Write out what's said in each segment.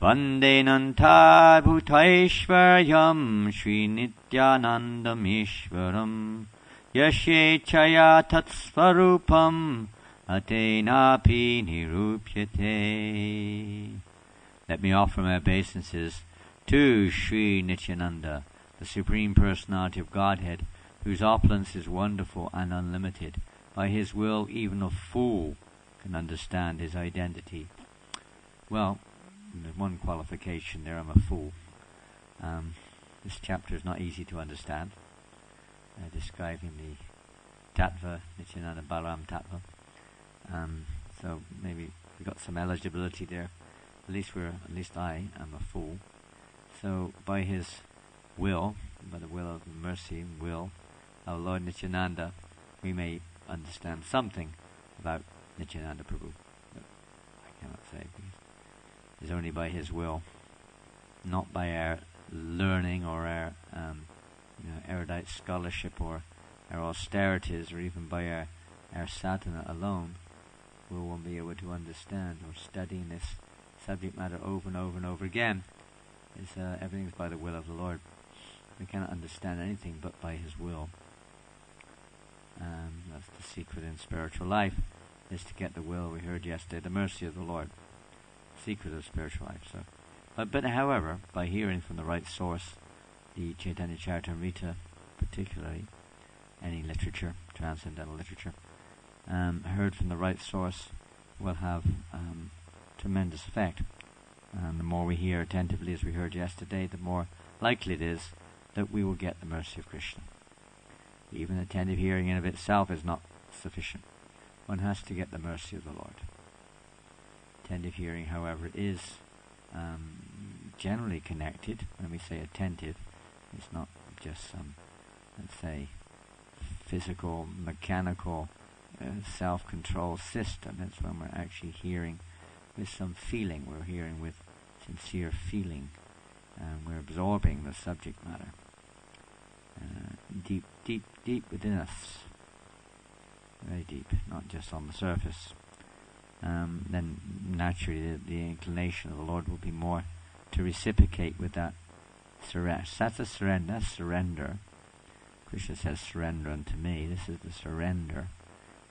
Vandenanta Bhutaishvaryam Sri Nityanandam Ishvaram Yashechaya Tatsvarupam Atenapi Nirupyate. Let me offer my obeisances to Sri Nityananda, the Supreme Personality of Godhead, whose opulence is wonderful and unlimited. By his will, even a fool can understand his identity. Well, there's one qualification there, I'm a fool. This chapter is not easy to understand, describing the Tattva, Nityananda Balaram Tattva. So maybe we got some eligibility there. At least I am a fool. So by his will, by the will of mercy and will of Lord Nityananda, we may understand something about Nityananda Prabhu. But I cannot say, because it's only by his will, not by our learning or our erudite scholarship or our austerities, or even by our sadhana alone, will one be able to understand, or studying this subject matter over and over and over again. Everything is by the will of the Lord. We cannot understand anything but by his will. That's the secret in spiritual life, is to get the will, we heard yesterday, the mercy of the Lord. Secret of spiritual life. So, but however, by hearing from the right source, the Chaitanya Charitamrita particularly, any literature, transcendental literature, heard from the right source will have tremendous effect. And the more we hear attentively, as we heard yesterday, the more likely it is that we will get the mercy of Krishna. Even attentive hearing in of itself is not sufficient. One has to get the mercy of the Lord. Attentive hearing, however, is generally connected. When we say attentive, it's not just some, let's say, physical, mechanical, self-control system. It's when we're actually hearing with some feeling. We're hearing with sincere feeling. We're absorbing the subject matter. Deep, deep, deep within us. Very deep, not just on the surface. Then naturally the inclination of the Lord will be more to reciprocate with that surrender. That's a surrender. That's surrender. Krishna says, surrender unto me. This is the surrender.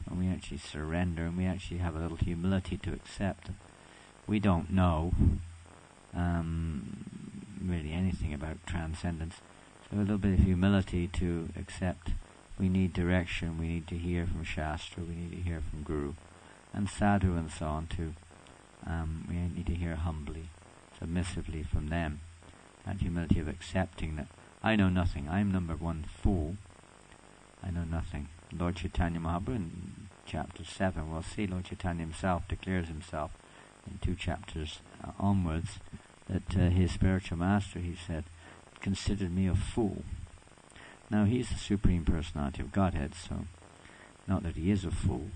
When we actually surrender, and we actually have a little humility to accept that we don't know really anything about transcendence. So a little bit of humility to accept we need direction, we need to hear from Shastra, we need to hear from Guru, and Sadhu and so on too. We need to hear humbly, submissively from them. That humility of accepting that I know nothing, I'm number one fool, I know nothing. Lord Chaitanya Mahaprabhu in chapter 7, we'll see Lord Chaitanya himself declares himself in 2 chapters onwards that his spiritual master, he said, considered me a fool. Now he's the Supreme Personality of Godhead, so not that he is a fool,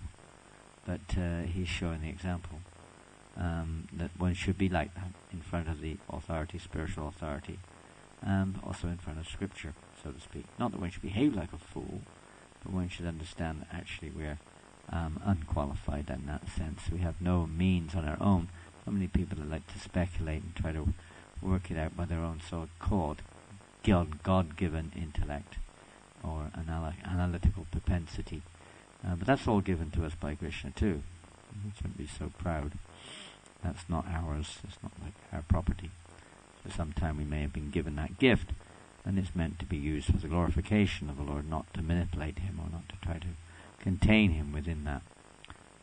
but he's showing the example that one should be like that in front of the authority, spiritual authority, and also in front of Scripture, so to speak. Not that one should behave like a fool, but one should understand that actually we're unqualified in that sense. We have no means on our own. So many people that like to speculate and try to work it out by their own so-called God-given intellect or analytical propensity. But that's all given to us by Krishna too. We shouldn't be so proud. That's not ours. It's not like our property. So sometime we may have been given that gift, and it's meant to be used for the glorification of the Lord, not to manipulate him or not to try to contain him within that.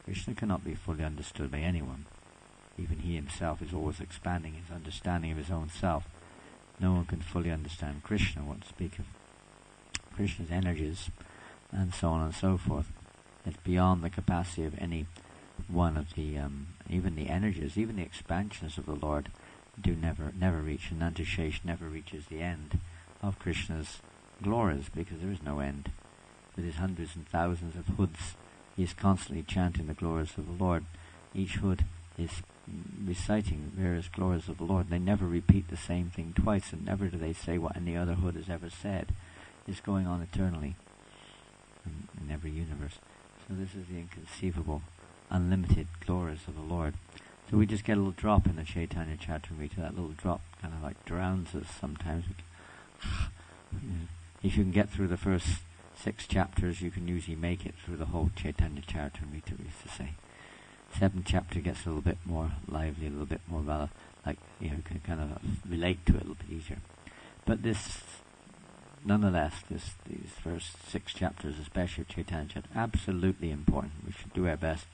Krishna cannot be fully understood by anyone. Even he himself is always expanding his understanding of his own self. No one can fully understand Krishna, what to speak of Krishna's energies, and so on and so forth. It's beyond the capacity of any one of the, even the energies, even the expansions of the Lord do never reach, and Anantashesh never reaches the end of Krishna's glories, because there is no end. With his hundreds and thousands of hoods, he is constantly chanting the glories of the Lord. Each hood is reciting various glories of the Lord. They never repeat the same thing twice, and never do they say what any other hood has ever said. It's going on eternally in every universe. So this is the inconceivable, unlimited glories of the Lord. So we just get a little drop in the Chaitanya Charitamrita. That little drop kind of like drowns us sometimes. If you can get through the first 6 chapters, you can usually make it through the whole Chaitanya Charitamrita, we used to say. 7th chapter gets a little bit more lively, a little bit more you can kind of relate to it a little bit easier. But this, nonetheless, these first 6 chapters, especially Chaitanya Charitamrita, absolutely important. We should do our best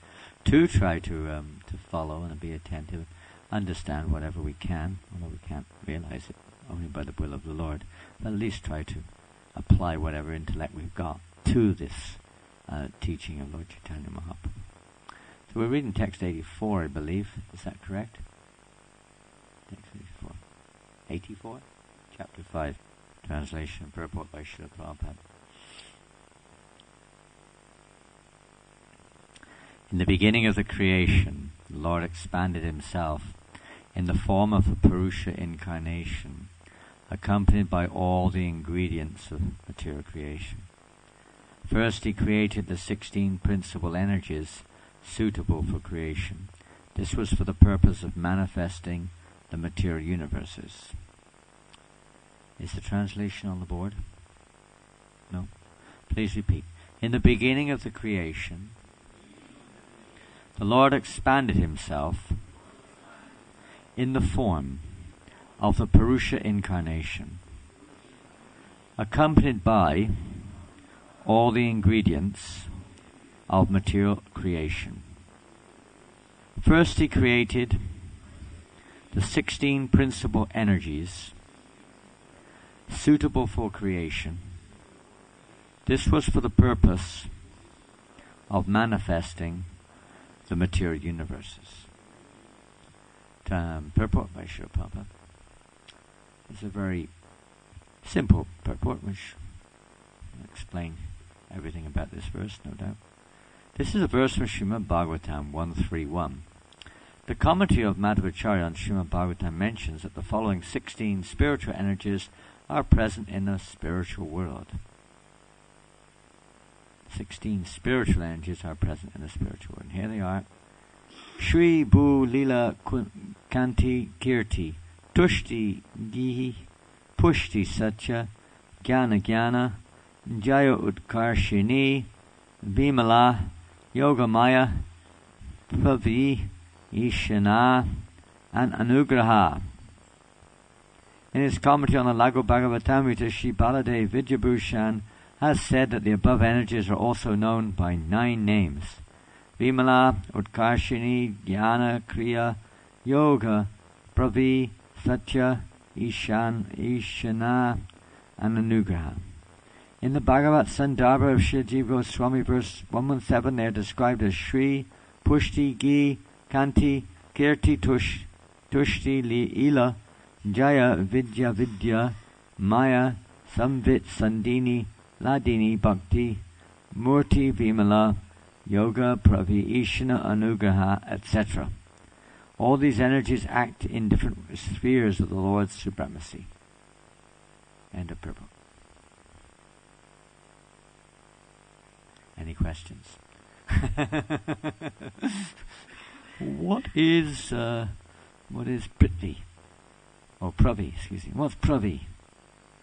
to try to follow and be attentive, understand whatever we can, although we can't realize it only by the will of the Lord, but at least try to apply whatever intellect we've got to this teaching of Lord Chaitanya Mahaprabhu. So we're reading text 84, I believe. Is that correct? Text 84. 84? Chapter 5. Translation, purport by Srila Prabhupada. In the beginning of the creation, the Lord expanded himself in the form of a Purusha incarnation, accompanied by all the ingredients of material creation. First, he created the 16 principal energies suitable for creation. This was for the purpose of manifesting the material universes. Is the translation on the board? No? Please repeat. In the beginning of the creation, the Lord expanded himself in the form of the Purusha incarnation, accompanied by all the ingredients of material creation. First, he created the 16 principal energies suitable for creation. This was for the purpose of manifesting the material universes. Purport by Srila Prabhupada. It's a very simple purport which will explain everything about this verse, no doubt. This is a verse from Srimad Bhagavatam 131. The commentary of Madhvacharya on Srimad Bhagavatam mentions that the following 16 spiritual energies are present in the spiritual world. 16 spiritual energies are present in the spiritual world. And here they are. Shri Bhu Lila Kanti Kirti Tushti Gihi Pushti Satya Jnana Jnana Jaya Utkarshini Vimala Yoga Maya Pravi Ishana and Anugraha. In his commentary on the Lago Bhagavatamrita, Sri Baladev Vidyabhushan has said that the above energies are also known by 9 names: Vimala, Utkarshini, Jnana, Kriya, Yoga, Pravi, Satya, Ishana, and Anugraha. In the Bhagavat Sandarbha of Sri Jiva Goswami, verse 117, they are described as Shri, Pushti, Gi, Kanti, Kirti, Tushti, Ila, Jaya, Vidya, Vidya, Maya, Samvit, Sandini, Ladini, Bhakti, Murti, Vimala, Yoga, Pravi, Ishana, Anugraha, etc. All these energies act in different spheres of the Lord's supremacy. End of purport. Any questions? What is Prithvi? Or Pravi, excuse me. What's Pravi?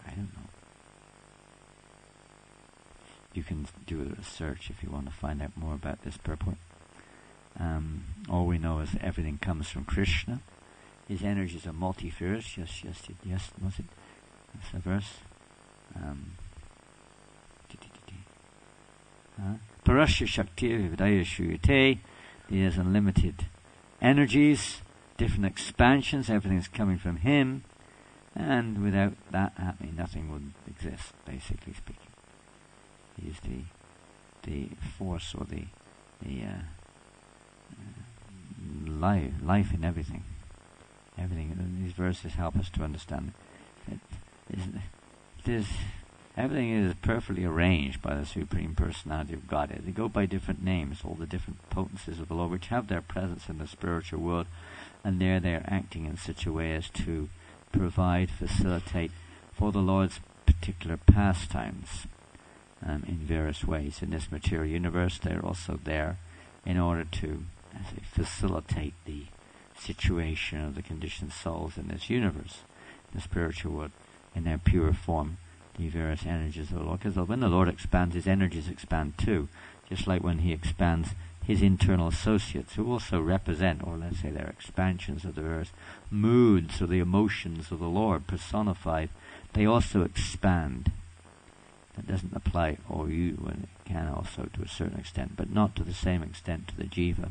I don't know. You can do a search if you want to find out more about this purport. All we know is that everything comes from Krishna. His energies are multifarious. Yes, was it? That's the verse. Parasya Shakti Vidaya Shuyate. He has unlimited energies, different expansions, everything's coming from him, and without that happening, nothing would exist, basically speaking. He is the force or the life in everything. Everything. These verses help us to understand it. Everything is perfectly arranged by the Supreme Personality of Godhead. They go by different names, all the different potencies of the Lord, which have their presence in the spiritual world, and there they are acting in such a way as to provide, facilitate for the Lord's particular pastimes in various ways. In this material universe, they're also there in order to, as they facilitate the situation of the conditioned souls in this universe, the spiritual world, in their pure form, the various energies of the Lord. Because when the Lord expands, his energies expand too, just like when he expands his internal associates, who also represent, or let's say they're expansions of the various moods or the emotions of the Lord personified, they also expand. That doesn't apply, or it can also to a certain extent, but not to the same extent to the jiva.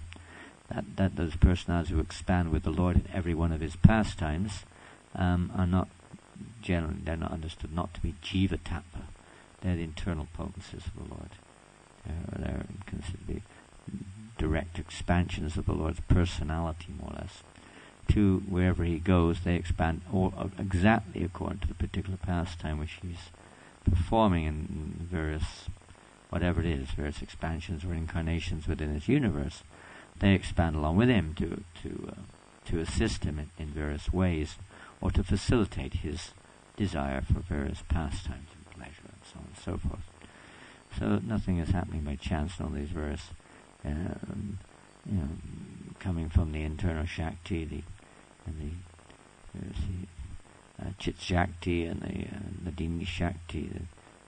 That those personalities who expand with the Lord in every one of his pastimes are not generally, they're not understood not to be jiva tattva. They're the internal potencies of the Lord. They're considered to be direct expansions of the Lord's personality, more or less. To wherever he goes, they expand exactly according to the particular pastime which he's performing in various, whatever it is, various expansions or incarnations within his universe. They expand along with him to assist him in various ways, or to facilitate his desire for various pastimes and pleasure and so on and so forth. So nothing is happening by chance in all these various, coming from the internal Shakti, the Chit Shakti and the Dini Shakti,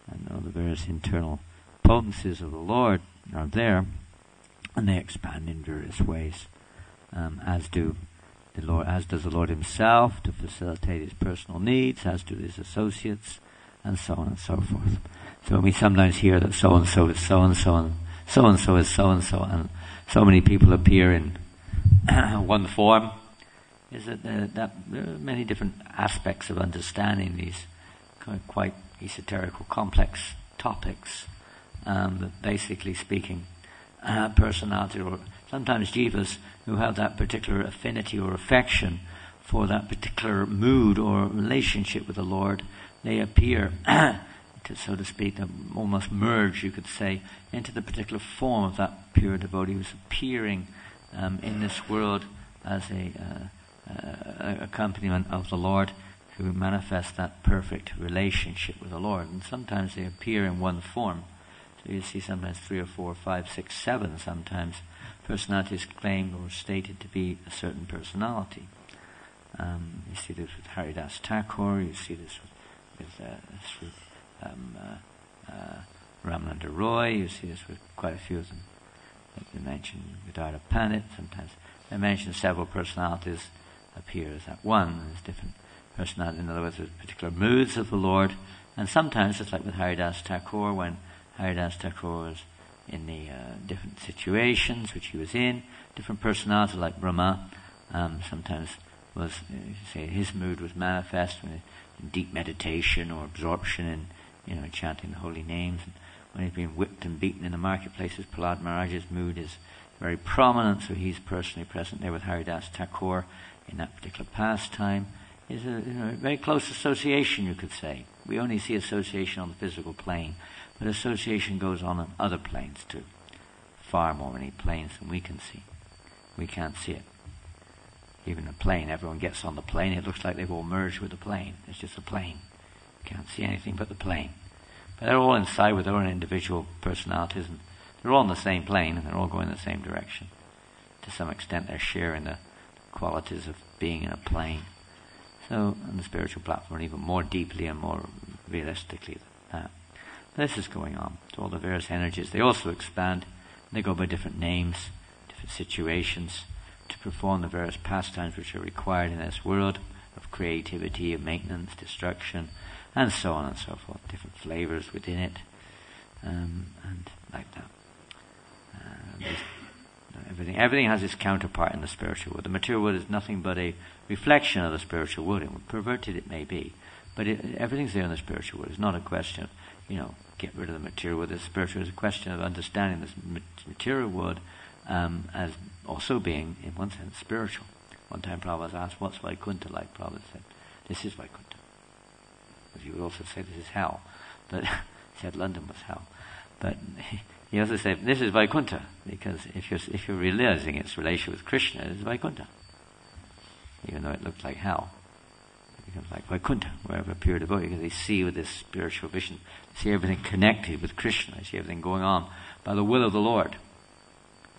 and all the various internal potencies of the Lord are there, and they expand in various ways, as does the Lord himself to facilitate his personal needs, as do his associates, and so on and so forth. So when we sometimes hear that so and so is so and so, and so is so and so, and so many people appear in one form, is that there are many different aspects of understanding these quite esoterical, complex topics. That basically speaking, personality, or sometimes jivas who have that particular affinity or affection for that particular mood or relationship with the Lord, they appear to, so to speak, almost merge, you could say, into the particular form of that pure devotee who's appearing in this world as a accompaniment of the Lord, who manifests that perfect relationship with the Lord. And sometimes they appear in one form. So you see sometimes 3 or 4 or 5, 6, 7 sometimes personalities claimed or stated to be a certain personality. You see this with Haridas Thakur, you see this with Ramananda Roy, you see this with quite a few of them. Like they mention Vedanta Pandit, sometimes they mention several personalities appear as that one. There's different personalities, in other words, there's particular moods of the Lord, and sometimes, just like with Haridas Thakur, when Haridas Thakur was in the different situations which he was in, different personalities like Brahma, sometimes was, say, his mood was manifest in deep meditation or absorption in chanting the holy names. And when he's been whipped and beaten in the marketplaces, Prahlad Maharaj's mood is very prominent, so he's personally present there with Haridas Thakur in that particular pastime. Is a very close association, you could say. We only see association on the physical plane, but association goes on other planes too. Far more many planes than we can see. We can't see it. Even a plane, everyone gets on the plane, it looks like they've all merged with the plane. It's just a plane. You can't see anything but the plane. But they're all inside with their own individual personalities, and they're all on the same plane, and they're all going in the same direction. To some extent, they're sharing the qualities of being in a plane. So, on the spiritual platform, even more deeply and more realistically than that. This is going on. So all the various energies, they also expand. They go by different names, different situations, to perform the various pastimes which are required in this world of creativity, of maintenance, destruction, and so on and so forth. Different flavors within it, and like that. Everything has its counterpart in the spiritual world. The material world is nothing but a reflection of the spiritual world, and perverted it may be. But everything's there in the spiritual world. It's not a question of, get rid of the material world. The spiritual is a question of understanding this material world as also being, in one sense, spiritual. One time Prabhupada was asked, what's Vaikuntha like? Prabhupada said, this is Vaikuntha. But he would also say, this is hell. But he said London was hell. But he also said, this is Vaikuntha, because if you're realizing its relation with Krishna, it's Vaikuntha. Even though it looked like hell. It becomes like Vaikuntha, wherever pure devotee, because they see with this spiritual vision, they see everything connected with Krishna, they see everything going on by the will of the Lord.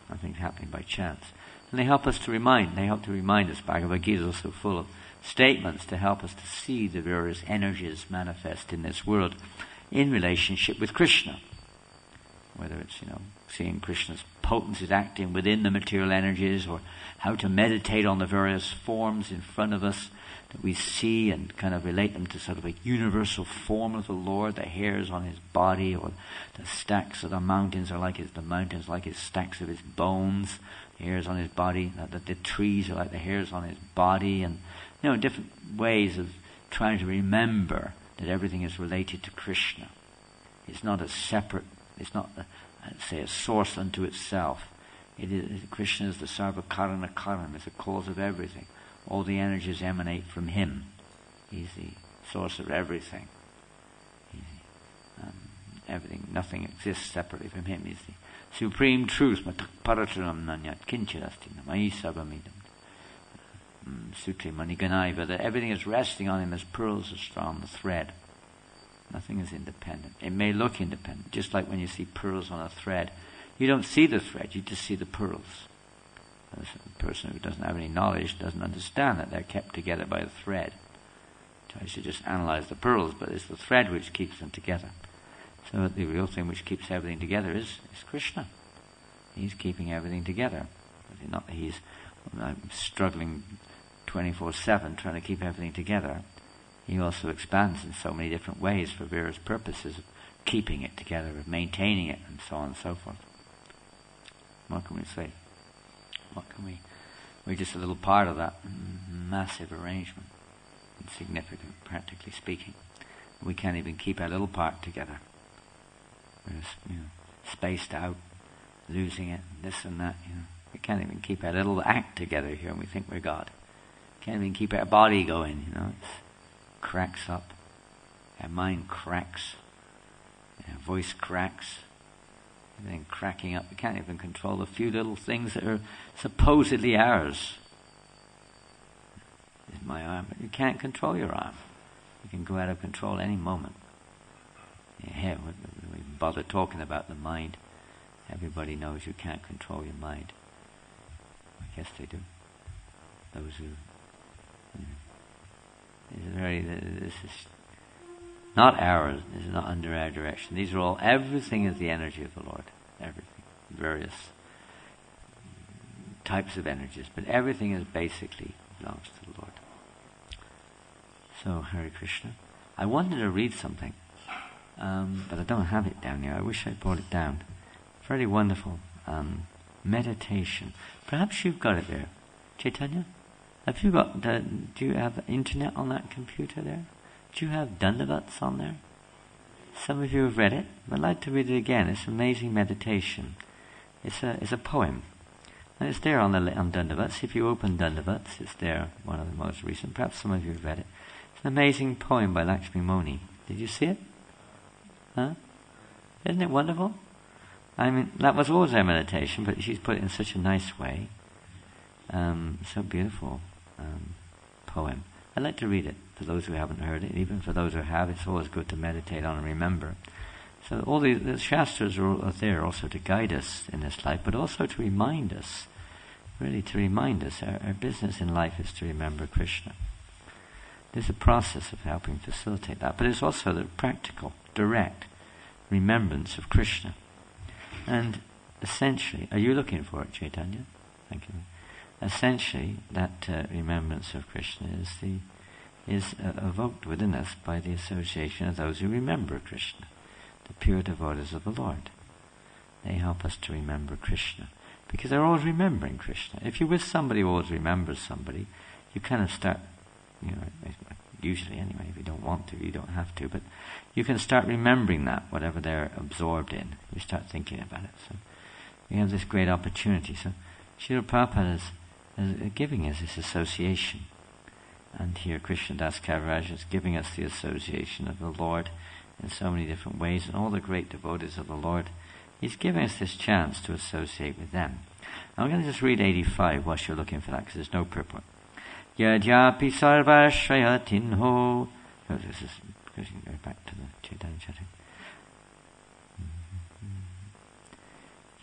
Nothing's happening by chance. And they help us to remind. They help to remind us. Bhagavad Gita is also full of statements to help us to see the various energies manifest in this world in relationship with Krishna. Whether it's, seeing Krishna's potencies acting within the material energies, or how to meditate on the various forms in front of us that we see and kind of relate them to sort of a universal form of the Lord. The hairs on his body, or the stacks of the mountains are like his stacks of his bones. The hairs on his body, that the trees are like the hairs on his body, and different ways of trying to remember that everything is related to Krishna. It's not a separate. It's not, a source unto itself. Krishna is the sarva karana karan. It's the cause of everything. All the energies emanate from him. He's the source of everything. Everything, nothing exists separately from him. He's the supreme truth. Parataram nanyat kinchirasti namai sabamidam. Sutri maniganaiva. That everything is resting on him as pearls are on the thread. Nothing is independent. It may look independent, just like when you see pearls on a thread. You don't see the thread, you just see the pearls. A person who doesn't have any knowledge doesn't understand that they're kept together by the thread. Tries to just analyze the pearls, but it's the thread which keeps them together. So the real thing which keeps everything together is Krishna. He's keeping everything together. Not that he's struggling 24/7 trying to keep everything together. He also expands in so many different ways for various purposes of keeping it together, of maintaining it, and so on and so forth. What can we say? We're just a little part of that massive arrangement. Insignificant, practically speaking. We can't even keep our little part together. We're just, spaced out, losing it, and this and that. We can't even keep our little act together here, and we think we're God. Can't even keep our body going. It's cracks up. Our mind cracks. Our voice cracks. Everything cracking up. We can't even control the few little things that are supposedly ours. This is my arm. But you can't control your arm. You can go out of control any moment. Yeah, we bother talking about the mind. Everybody knows you can't control your mind. I guess they do. Those who... This is not ours. This is not under our direction. These are all. Everything is the energy of the Lord. Everything, various types of energies, but everything is basically belongs to the Lord. So Hare Krishna. I wanted to read something, but I don't have it down here. I wish I brought it down. Very wonderful meditation. Perhaps you've got it there, Chaitanya. Have you got? Do you have internet on that computer there? Do you have Dandavats on there? Some of you have read it. I'd like to read it again. It's an amazing meditation. It's a poem, and it's there on Dandavats. If you open Dandavats, it's there. One of the most recent. Perhaps some of you have read it. It's an amazing poem by Lakshmi Moni. Did you see it? Huh? Isn't it wonderful? I mean, that was always our meditation, but she's put it in such a nice way. So beautiful poem. I'd like to read it for those who haven't heard it. Even for those who have, it's always good to meditate on and remember. So all the Shastras are there also to guide us in this life, but also to remind us, really to remind us, our business in life is to remember Krishna. There's a process of helping facilitate that, but it's also the practical, direct remembrance of Krishna. And essentially, are you looking for it, Chaitanya? Thank you. Essentially, that remembrance of Krishna is evoked within us by the association of those who remember Krishna, the pure devotees of the Lord. They help us to remember Krishna, because they're always remembering Krishna. If you're with somebody who always remembers somebody, you kind of start, usually anyway, if you don't want to, you don't have to, but you can start remembering that, whatever they're absorbed in. You start thinking about it. So we have this great opportunity. So Srila Prabhupada is giving us this association. And here Krishnadas Kaviraj is giving us the association of the Lord in so many different ways, and all the great devotees of the Lord. He's giving us this chance to associate with them. I'm going to just read 85 whilst you're looking for that, because there's no purport. Yadyapi sarvashrayatinho. This is because you can go back to the Chaitanya Chatting.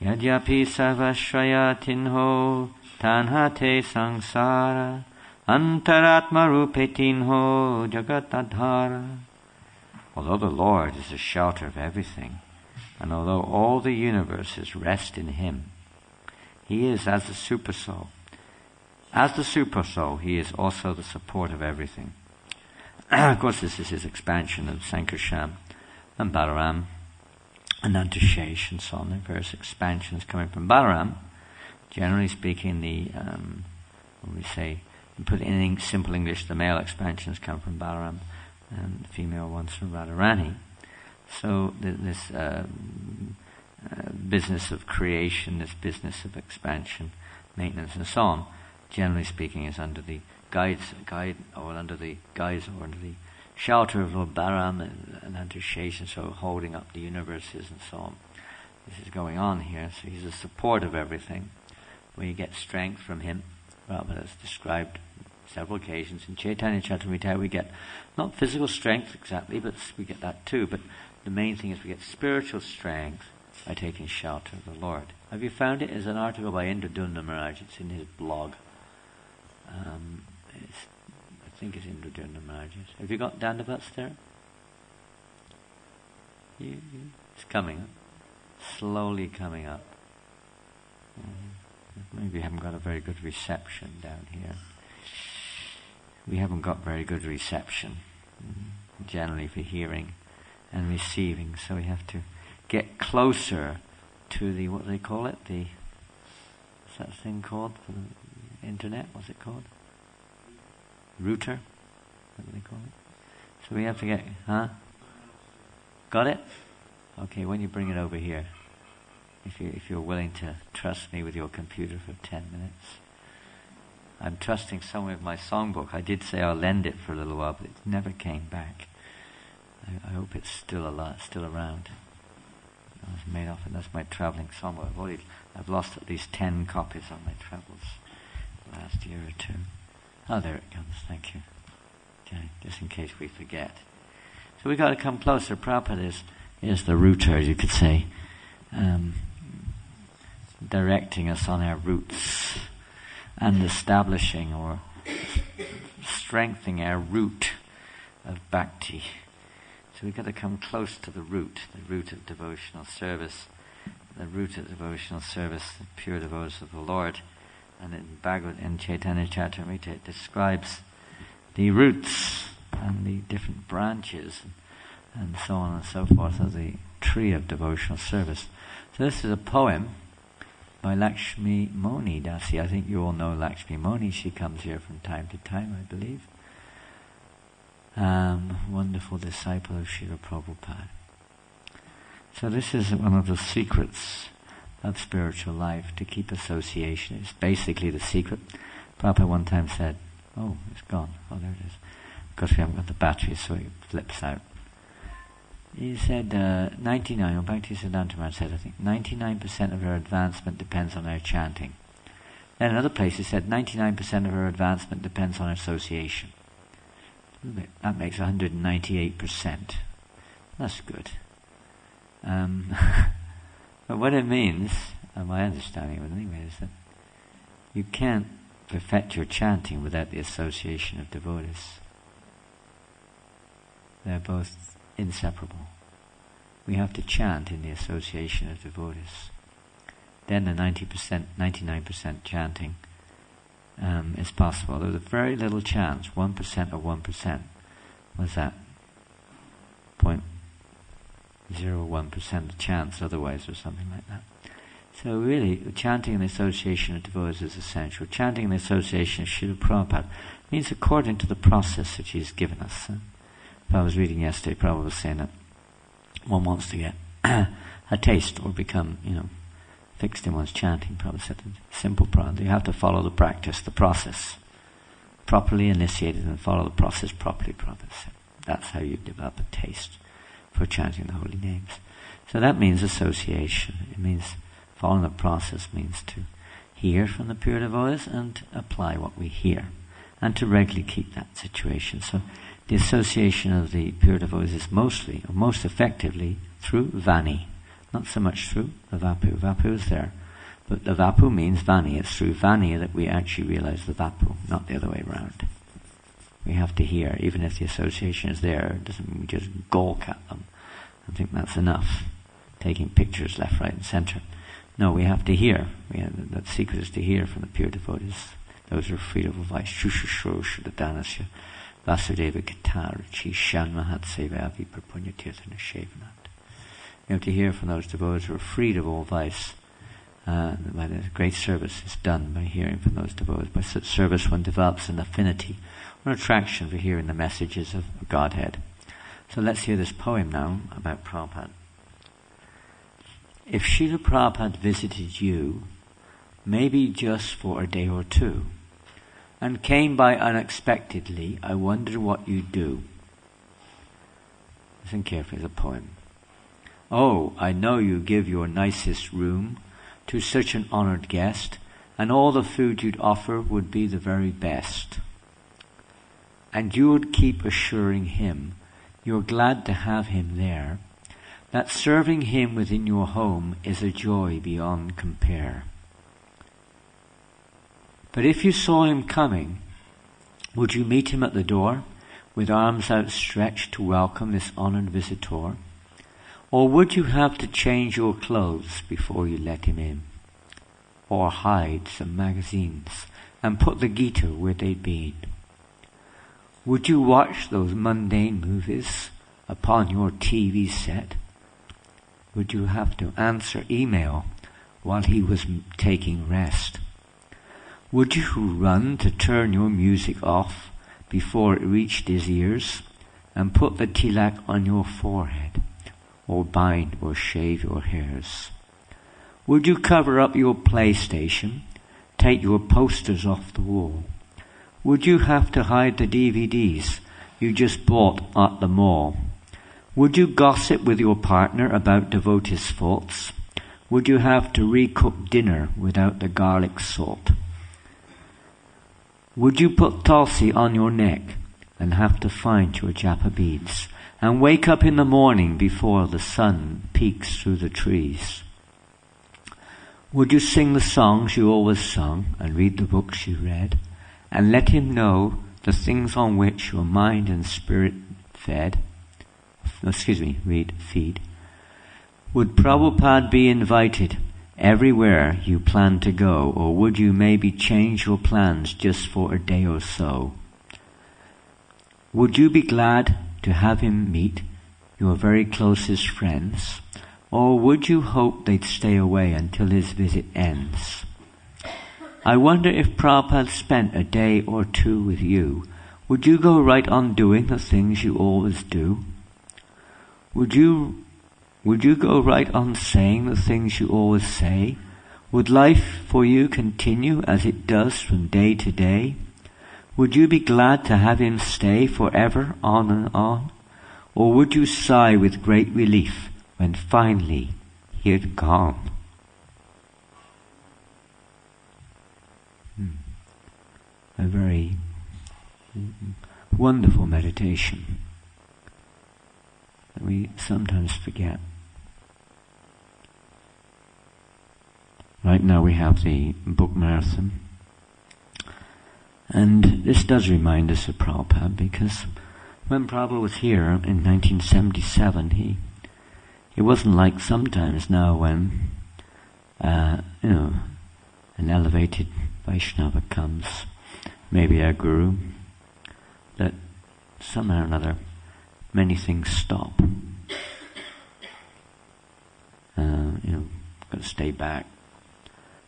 Yadyapi sarvashrayatinho tanhate sangsara antaratma rupetinho jagatadhara. Although the Lord is the shelter of everything, and although all the universes rest in Him, He is as the Supersoul. As the Supersoul, He is also the support of everything. Of course, this is His expansion of Sankarshan and Balaram and Antashesh and so on. There are various expansions coming from Balaram. Generally speaking, when we say, put it in simple English, the male expansions come from Balaram and the female ones from Radharani. So this business of creation, this business of expansion, maintenance and so on, generally speaking, is under the under the shelter of Lord Balaram and Antashesh, and so holding up the universes and so on. This is going on here. So He's the support of everything. We get strength from Him. Prabhupada has described several occasions. In Chaitanya Charitamrita we get not physical strength exactly, but we get that too. But the main thing is we get spiritual strength by taking shelter of the Lord. Have you found it? There's an article by Indradunda Maharaj. It's in his blog. I think it's Indradunda Maharaj's. Have you got Dandavats there? It's coming up. Slowly coming up. Maybe we haven't got a very good reception down here. We haven't got very good reception, generally, for hearing and receiving. So we have to get closer to the, what do they call it? What's that thing called for the internet? What's it called? Router? What do they call it? So we have to get, Got it? Okay, when you bring it over here, if you're willing to trust me with your computer for 10 minutes. I'm trusting someone with my songbook. I did say I'll lend it for a little while, but it never came back. I hope it's still around. I was made off, and that's my travelling songbook. I've lost at least 10 copies on my travels last year or two. Oh, there it comes. Thank you. Okay, just in case we forget. So we've got to come closer. Prabhupada is the router, you could say, directing us on our roots and establishing or strengthening our root of bhakti. So we've got to come close to the root of devotional service, the pure devotees of the Lord. And in Bhagavad, in Chaitanya Charitamrita, it describes the roots and the different branches and so on and so forth of the tree of devotional service. So this is a poem by Lakshmi Moni Dasi. I think you all know Lakshmi Moni. She comes here from time to time, I believe. Wonderful disciple of Srila Prabhupada. So this is one of the secrets of spiritual life, to keep association. It's basically the secret. Prabhupada one time said, oh, it's gone. Oh, there it is. Of course, we haven't got the battery, so it flips out. He said, Bhaktisiddhanta Maharaj said, I think, 99% of our advancement depends on our chanting. Then another place he said, 99% of our advancement depends on our association. That makes 198%. That's good. But what it means, my understanding of it anyway, is that you can't perfect your chanting without the association of devotees. They're both inseparable. We have to chant in the association of devotees. Then the 99% chanting is possible. There was a very little chance, 1% of 1%. What's that? 0.01% chance otherwise, or something like that. So really, chanting in the association of devotees is essential. Chanting in the association of Srila Prabhupada means according to the process that He's given us. If I was reading yesterday, Prabhupada was saying that one wants to get a taste or become, fixed in one's chanting. Prabhupada said, simple Prabhupada, you have to follow the practice, the process. Properly initiated and follow the process properly, Prabhupada said. That's how you develop a taste for chanting the holy names. So that means association. It means following the process means to hear from the pure devotees and apply what we hear, and to regularly keep that situation. So the association of the pure devotees is mostly, or most effectively, through Vani, not so much through the Vapu. Vapu is there, But the vapu means vani. It's through vani that we actually realize the vapu, not the other way around. We have to hear, even if the association is there, it doesn't mean we just gawk at them and think that's enough, taking pictures left, right and centre. No, we have to hear. The secret is to hear from the pure devotees. Those who are free of vice. Shushusho Shudadanasya Vasudeva Katarachi Shanmahat Sevavi Prapunyatirthana Shevanat. We have to hear from those devotees who are freed of all vice. By the great service is done by hearing from those devotees. By such service one develops an affinity or attraction for hearing the messages of Godhead. So let's hear this poem now about Prabhupada. If Srila Prabhupada visited you, maybe just for a day or two, and came by unexpectedly, I wonder what you'd do. Listen carefully to the poem. Oh, I know you give your nicest room to such an honoured guest, and all the food you'd offer would be the very best. And you would keep assuring him you're glad to have him there, that serving him within your home is a joy beyond compare. But if you saw him coming, would you meet him at the door with arms outstretched to welcome this honoured visitor? Or would you have to change your clothes before you let him in? Or hide some magazines and put the Gita where they'd been? Would you watch those mundane movies upon your TV set? Would you have to answer email while he was taking rest? Would you run to turn your music off before it reached his ears and put the tilak on your forehead or bind or shave your hairs? Would you cover up your PlayStation, take your posters off the wall? Would you have to hide the DVDs you just bought at the mall? Would you gossip with your partner about devotees' faults? Would you have to recook dinner without the garlic salt? Would you put tulsi on your neck and have to find your japa beads and wake up in the morning before the sun peeks through the trees? Would you sing the songs you always sung and read the books you read and let him know the things on which your mind and spirit feed? Would Prabhupada be invited everywhere you plan to go, or would you maybe change your plans just for a day or so? Would you be glad to have him meet your very closest friends, or would you hope they'd stay away until his visit ends? I wonder if Prabhupada spent a day or two with you, would you go right on doing the things you always do? Would you go right on saying the things you always say? Would life for you continue as it does from day to day? Would you be glad to have him stay forever on and on? Or would you sigh with great relief when finally he had gone? A very wonderful meditation that we sometimes forget. Right now we have the book marathon, and this does remind us of Prabhupada, because when Prabhupada was here in 1977, he wasn't like sometimes now when an elevated Vaishnava comes, maybe a guru, that somehow or another many things stop. Got to stay back.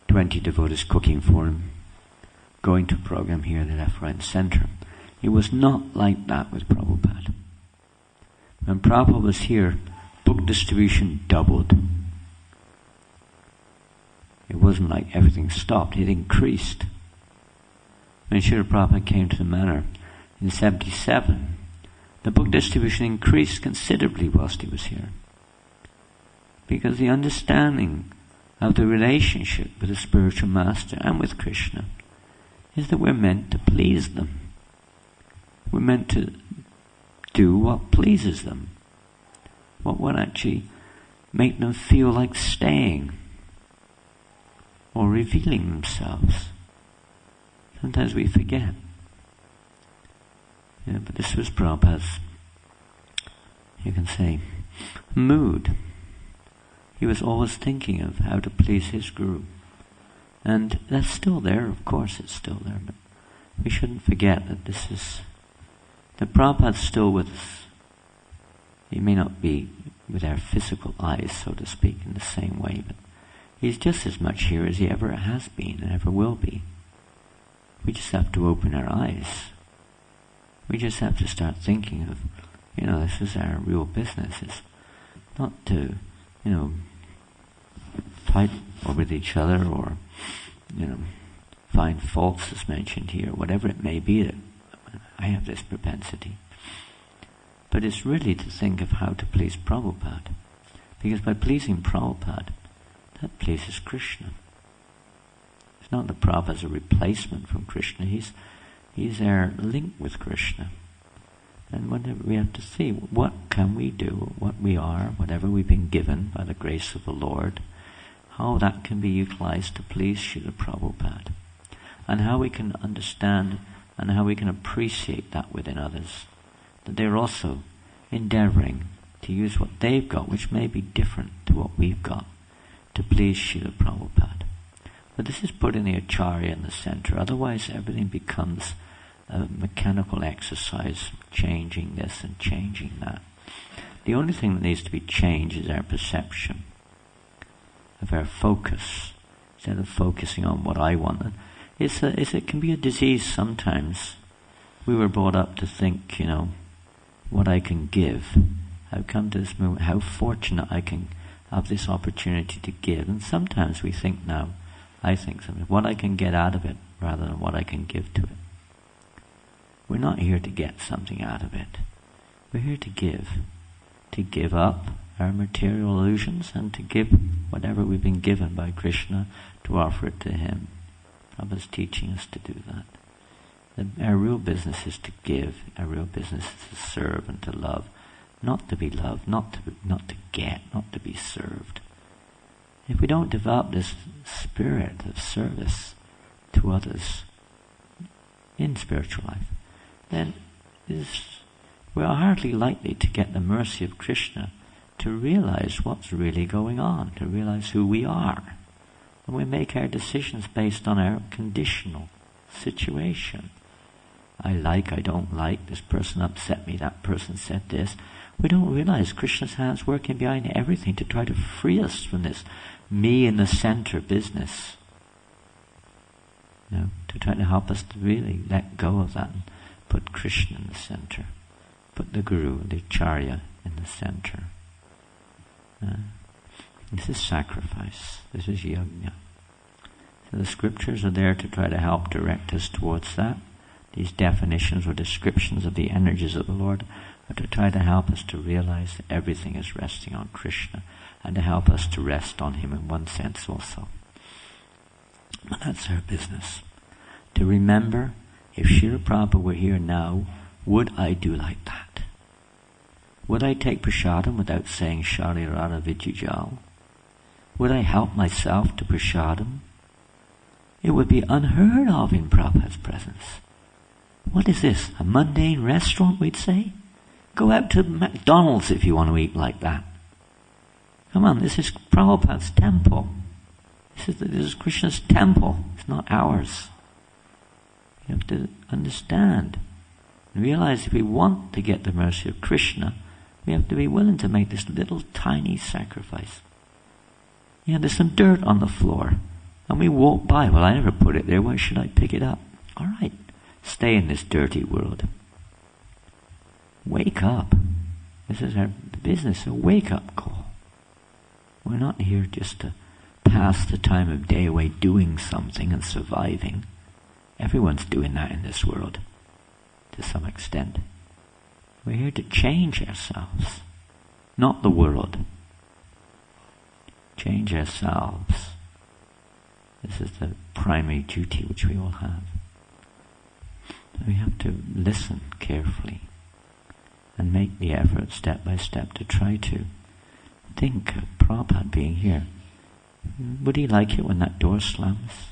20 devotees cooking for him, going to a program here, the left, right and centre. It was not like that with Prabhupada. When Prabhupada was here, book distribution doubled. It wasn't like everything stopped, it increased. When Srila Prabhupada came to the manor in 1977, the book distribution increased considerably whilst he was here. Because the understanding of the relationship with the spiritual master and with Krishna is that we're meant to please them. We're meant to do what pleases them, what would actually make them feel like staying. or revealing themselves. Sometimes we forget. But this was Prabhupada's, you can say, mood. He was always thinking of how to please his Guru. And that's still there, of course it's still there, but we shouldn't forget that that Prabhupada's still with us. He may not be with our physical eyes, so to speak, in the same way, but he's just as much here as he ever has been and ever will be. We just have to open our eyes. We just have to start thinking of, this is our real business. It's not to, fight with each other or, find faults as mentioned here, whatever it may be that I have this propensity. But it's really to think of how to please Prabhupada. Because by pleasing Prabhupada, that pleases Krishna. It's not that Prabhupada's a replacement from Krishna. He's our link with Krishna. And whenever we have to see what can we do, what we are, whatever we've been given by the grace of the Lord, how that can be utilized to please Srila Prabhupada. And how we can understand and how we can appreciate that within others. That they're also endeavoring to use what they've got, which may be different to what we've got, to please Srila Prabhupada. But this is putting the Acharya in the center. Otherwise everything becomes a mechanical exercise, changing this and changing that. The only thing that needs to be changed is our perception of our focus. Instead of focusing on what I want, it can be a disease sometimes. We were brought up to think, what I can give. I've come to this moment, how fortunate I can have this opportunity to give. And sometimes we think now, I think something, what I can get out of it rather than what I can give to it. We're not here to get something out of it. We're here to give up our material illusions and to give whatever we've been given by Krishna, to offer it to Him. Prabhupada's teaching us to do that. Our real business is to give. Our real business is to serve and to love. Not to be loved, not to get, not to be served. If we don't develop this spirit of service to others in spiritual life, then we are hardly likely to get the mercy of Krishna to realize what's really going on, to realize who we are. And we make our decisions based on our conditional situation. I don't like, this person upset me, that person said this. We don't realize Krishna's hand's working behind everything to try to free us from this me in the center business. To try to help us to really let go of that and put Krishna in the center. Put the Guru, the Acharya in the center. This is sacrifice. This is yajna. So the scriptures are there to try to help direct us towards that. These definitions or descriptions of the energies of the Lord are to try to help us to realize that everything is resting on Krishna and to help us to rest on Him in one sense also. And that's our business. To remember, if Srila Prabhupada were here now, would I do like that? Would I take prasadam without saying Sharirara Vijujal? Would I help myself to prasadam? It would be unheard of in Prabhupada's presence. What is this, a mundane restaurant, we'd say? Go out to McDonald's if you want to eat like that. Come on, this is Prabhupada's temple. This is Krishna's temple. It's not ours. You have to understand and realize if we want to get the mercy of Krishna, we have to be willing to make this little tiny sacrifice. There's some dirt on the floor, and we walk by. Well, I never put it there. Why should I pick it up? All right, stay in this dirty world. Wake up. This is our business, a wake-up call. We're not here just to pass the time of day away doing something and surviving. Everyone's doing that in this world, to some extent. We're here to change ourselves, not the world. Change ourselves. This is the primary duty which we all have. We have to listen carefully and make the effort step by step to try to think of Prabhupada being here. Would he like it when that door slams?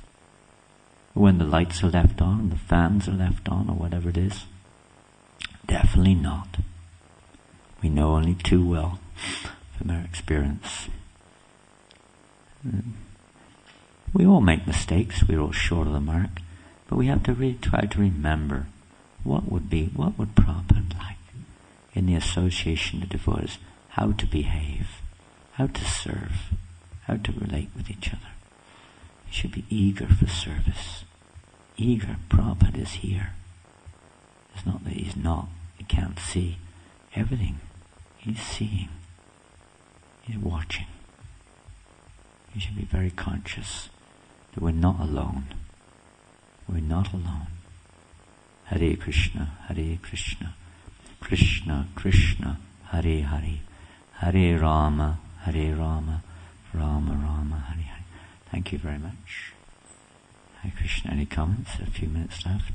Or when the lights are left on, the fans are left on, or whatever it is? Definitely not. We know only too well from our experience. We all make mistakes, we're all short of the mark, but we have to really try to remember what would Prabhupada like in the association of devotees, how to behave, how to serve, how to relate with each other. We should be eager for service. Eager. Prabhupada is here. It's not that he's not, he can't see everything. He's seeing. He's watching. We should be very conscious that we're not alone. We're not alone. Hare Krishna, Krishna Krishna, Hare Hare, Hare Rama, Rama Rama, Hare Hare. Thank you very much. Hare Krishna. Any comments? A few minutes left.